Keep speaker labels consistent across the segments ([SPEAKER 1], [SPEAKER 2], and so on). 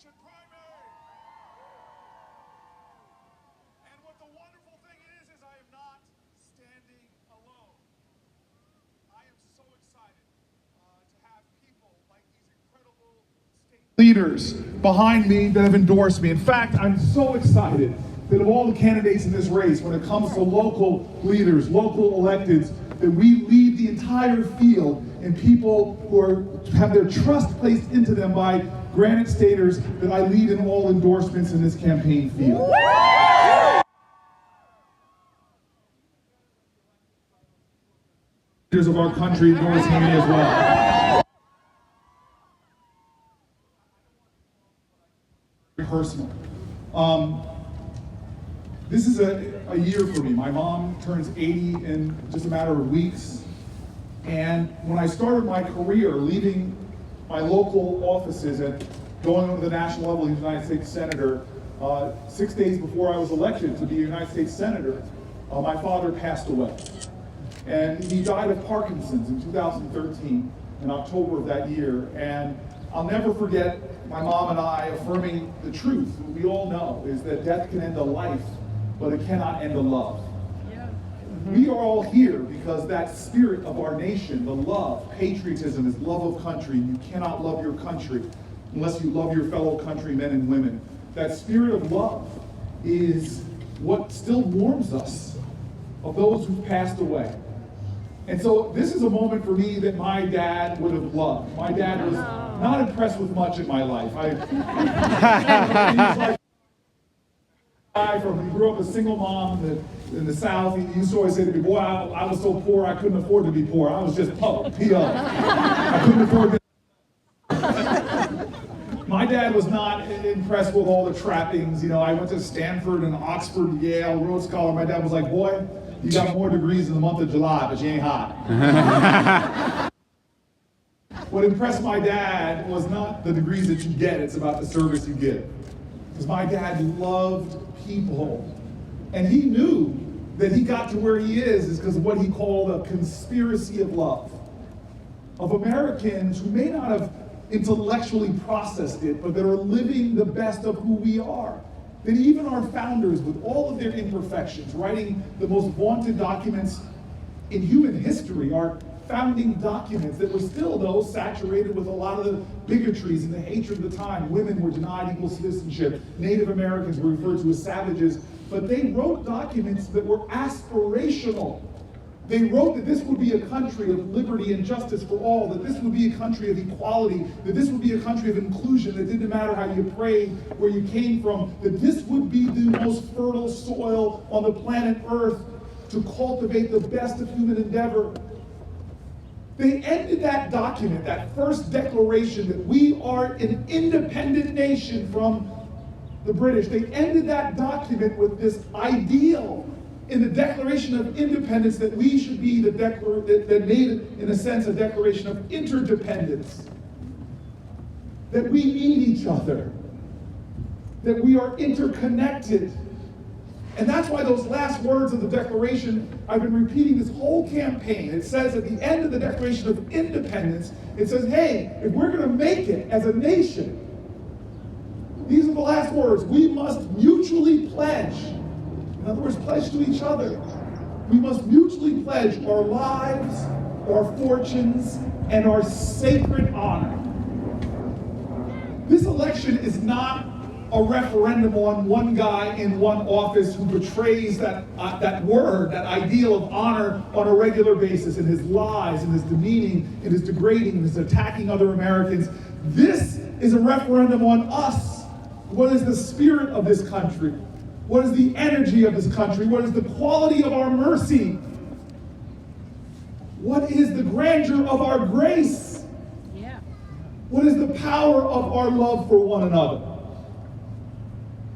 [SPEAKER 1] nation primary. And what the wonderful thing is I am not standing alone. I am so excited to have people like these incredible state leaders behind me that have endorsed me. In fact, I'm so excited that of all the candidates in this race, when it comes to local leaders, local electeds, that we lead the entire field in people who have their trust placed into them by Granite Staters, that I lead in all endorsements in this campaign field. Leaders of our country endorsing me as well. Personal. This is a year for me. My mom turns 80 in just a matter of weeks. And when I started my career, leaving my local offices and going on to the national level as a United States Senator, 6 days before I was elected to be a United States Senator, my father passed away. And he died of Parkinson's in 2013, in October of that year. And I'll never forget my mom and I affirming the truth. What we all know is that death can end a life, but it cannot end a love. We are all here because that spirit of our nation, the love, patriotism is love of country. You cannot love your country unless you love your fellow countrymen and women. That spirit of love is what still warms us of those who've passed away. And so this is a moment for me that my dad would have loved. My dad was not impressed with much in my life. He grew up a single mom in the South. He used to always say to me, boy, I was so poor I couldn't afford to be poor. I was just po, P-O. I couldn't afford to. My dad was not impressed with all the trappings. You know, I went to Stanford and Oxford, Yale, Rhodes Scholar. My dad was like, boy, you got more degrees in the month of July, but you ain't hot. What impressed my dad was not the degrees that you get, it's about the service you give. Because my dad loved people. And he knew that he got to where he is because of what he called a conspiracy of love. Of Americans who may not have intellectually processed it, but that are living the best of who we are. That even our founders, with all of their imperfections, writing the most vaunted documents in human history, our founding documents that were still, though, saturated with a lot of the bigotries and the hatred of the time. Women were denied equal citizenship. Native Americans were referred to as savages. But they wrote documents that were aspirational. They wrote that this would be a country of liberty and justice for all, that this would be a country of equality, that this would be a country of inclusion, that didn't matter how you prayed, where you came from, that this would be the most fertile soil on the planet Earth to cultivate the best of human endeavor. They ended that document, that first declaration that we are an independent nation from the British. They ended that document with this ideal in the Declaration of Independence that we should be that made it, in a sense, a declaration of interdependence. That we need each other. That we are interconnected. And that's why those last words of the Declaration, I've been repeating this whole campaign. It says at the end of the Declaration of Independence, it says, hey, if we're going to make it as a nation, these are the last words, we must mutually pledge. In other words, pledge to each other. We must mutually pledge our lives, our fortunes, and our sacred honor. This election is not a referendum on one guy in one office who betrays that word, that ideal of honor on a regular basis in his lies, in his demeaning, in his degrading, in his attacking other Americans. This is a referendum on us. What is the spirit of this country? What is the energy of this country? What is the quality of our mercy? What is the grandeur of our grace? Yeah. What is the power of our love for one another?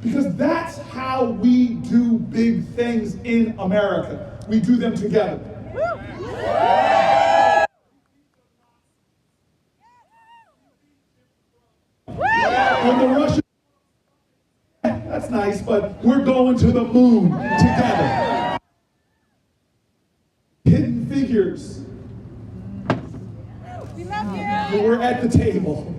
[SPEAKER 1] Because that's how we do big things in America. We do them together. When the Russians, that's nice, but we're going to the moon together. Hidden figures. We love you. We're at the table.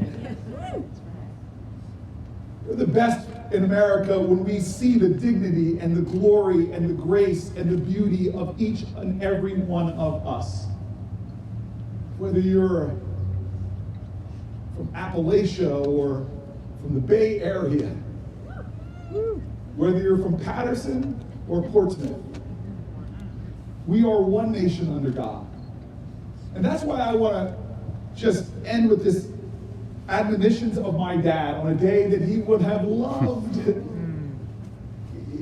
[SPEAKER 1] We're the best in America when we see the dignity and the glory and the grace and the beauty of each and every one of us. Whether you're from Appalachia or from the Bay Area, whether you're from Patterson or Portsmouth, we are one nation under God. And that's why I want to just end with this admonitions of my dad on a day that he would have loved.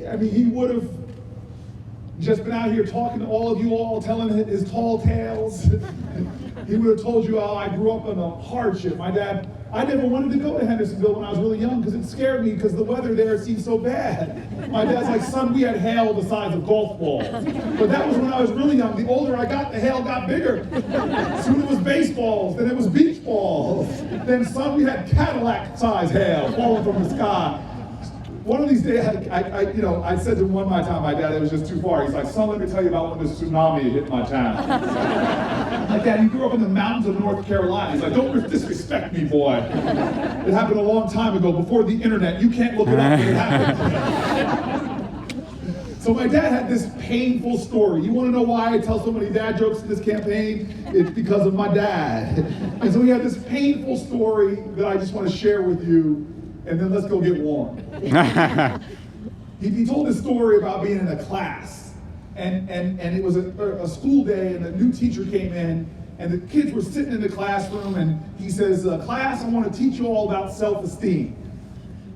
[SPEAKER 1] I mean, he would have just been out here talking to all of you all, telling his tall tales. He would have told you, oh, I grew up in a hardship. My dad, I never wanted to go to Hendersonville when I was really young because it scared me because the weather there seemed so bad. My dad's like, son, we had hail the size of golf balls. But that was when I was really young. The older I got, the hail got bigger. Soon it was baseballs, then it was beach balls. Then son, we had Cadillac-sized hail falling from the sky. One of these days, I said to him one time, my dad, it was just too far. He's like, son, let me tell you about when the tsunami hit my town. My dad, he grew up in the mountains of North Carolina. He's like, don't disrespect me, boy. It happened a long time ago, before the internet. You can't look it up, but it happened. So my dad had this painful story. You want to know why I tell so many dad jokes in this campaign? It's because of my dad. And so he had this painful story that I just want to share with you. And then let's go get warm. He told this story about being in a class, and it was a school day, and a new teacher came in, and the kids were sitting in the classroom, and he says, class, I want to teach you all about self-esteem.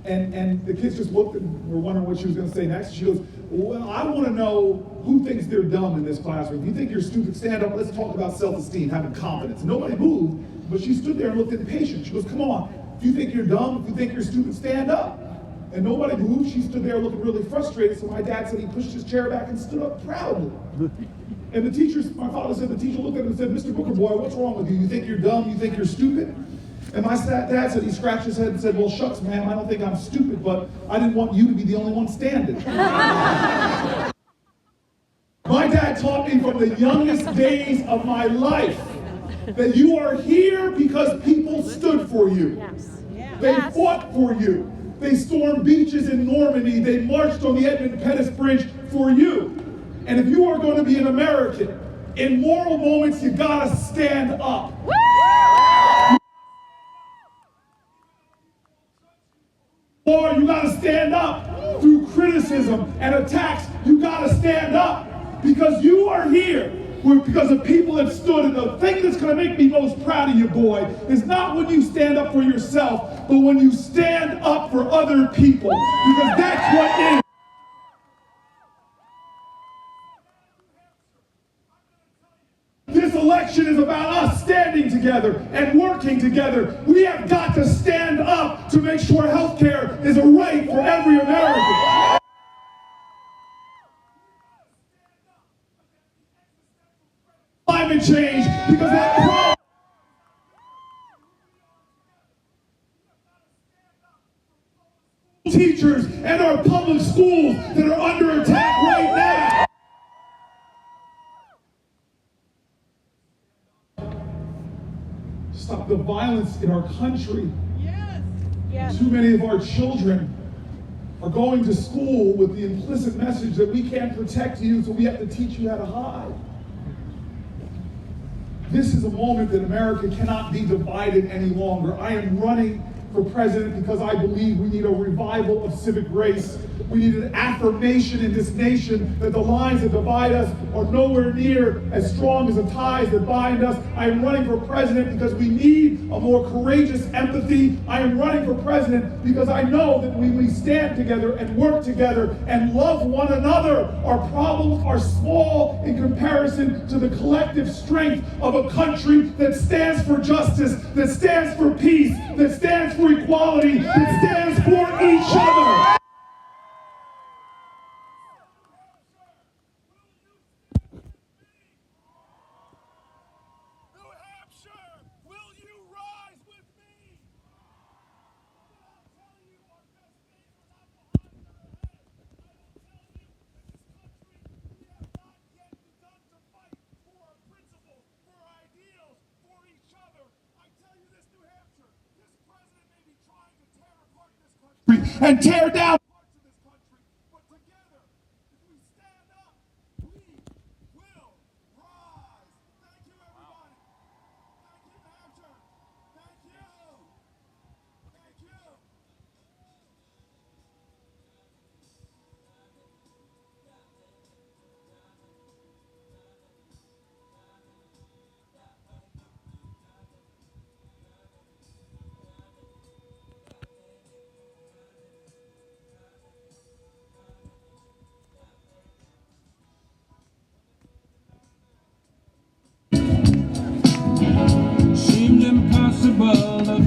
[SPEAKER 1] And the kids just looked and were wondering what she was going to say next. She goes, well, I want to know who thinks they're dumb in this classroom. If you think you're stupid, stand up. Let's talk about self-esteem, having confidence. Nobody moved, but she stood there and looked impatient. She goes, come on. If you think you're dumb, if you think you're stupid, stand up. And nobody moved. She stood there looking really frustrated. So my dad said he pushed his chair back and stood up proudly. And the teacher, my father said, the teacher looked at him and said, Mr. Booker, boy, what's wrong with you? You think you're dumb? You think you're stupid? And my dad said, he scratched his head and said, well, shucks, ma'am, I don't think I'm stupid, but I didn't want you to be the only one standing. My dad taught me from the youngest days of my life that you are here because people stood for you.
[SPEAKER 2] Yes.
[SPEAKER 1] They fought for you. They stormed beaches in Normandy. They marched on the Edmund Pettus Bridge for you. And if you are going to be an American, in moral moments, you gotta stand up. Or you gotta stand up through criticism and attacks. You gotta stand up because you are here because the people that stood. And the thing that's going to make me most proud of you, boy, is not when you stand up for yourself, but when you stand up for other people, because that's what is. This election is about us standing together and working together. We have got to stand up to make sure health care is a right for every American. Climate change, because that teachers and our public schools that are under attack right now. Stop the violence in our country.
[SPEAKER 2] Yes.
[SPEAKER 1] Too many of our children are going to school with the implicit message that we can't protect you, so we have to teach you how to hide. This is a moment that America cannot be divided any longer. I am running for president because I believe we need a revival of civic grace. We need an affirmation in this nation that the lines that divide us are nowhere near as strong as the ties that bind us. I am running for president because we need a more courageous empathy. I am running for president because I know that when we stand together and work together and love one another, our problems are small in comparison to the collective strength of a country that stands for justice, that stands for peace, that stands for equality, that stands for each other. and tear down parts of this country. But together, if we stand up, we will rise. Thank you, everybody. Thank you, New Hampshire. Thank you. Thank you.
[SPEAKER 3] Seemed impossible to